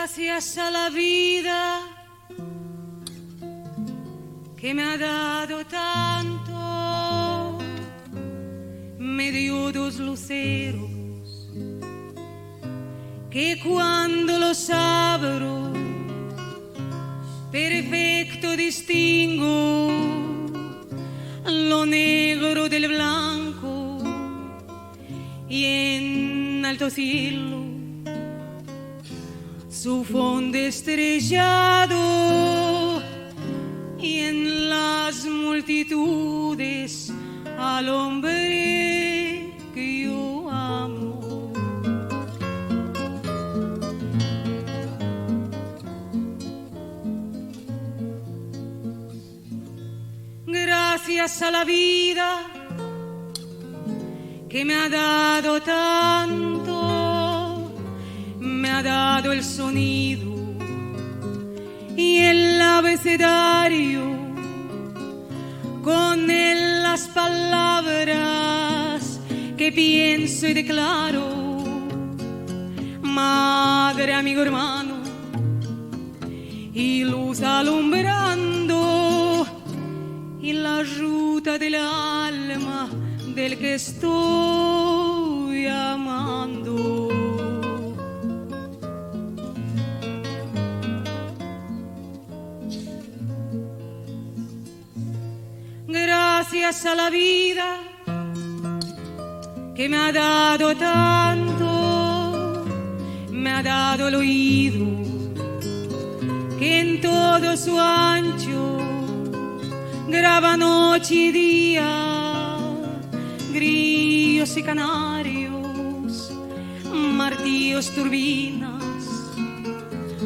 Gracias a la vida que me ha dado tanto, me dio dos luceros que cuando los abro perfecto distingo lo negro del blanco, y en alto cielo su fondo estrellado, y en las multitudes al hombre que yo amo. Gracias a la vida que me ha dado tanto, me ha dado el sonido y el abecedario, con él las palabras que pienso y declaro. Madre, amigo, hermano, y luz alumbrando, y la ruta del alma del que estoy amando. Gracias a la vida que me ha dado tanto, me ha dado el oído que en todo su ancho graba noche y día, grillos y canarios, martillos, turbinas,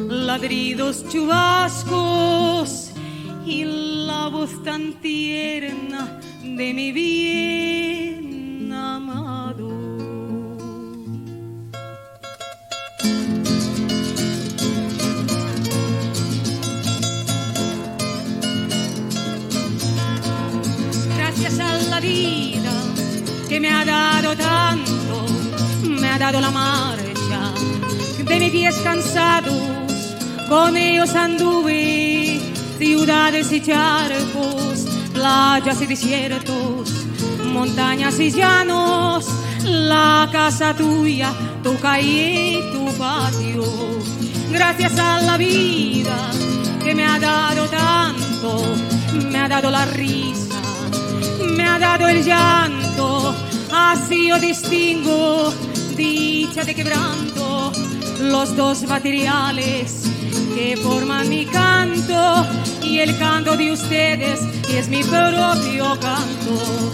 ladridos, chubascos, y la voz tan tierna de mi bien amado. Gracias a la vida que me ha dado tanto, me ha dado la marcha de mis pies cansados, con ellos anduve ciudades y charcos, playas y desiertos, montañas y llanos, la casa tuya, tu calle y tu patio. Gracias a la vida que me ha dado tanto, me ha dado la risa, me ha dado el llanto, así yo distingo dicha de quebranto, los dos materiales que forman mi canto, y el canto de ustedes que es mi propio canto.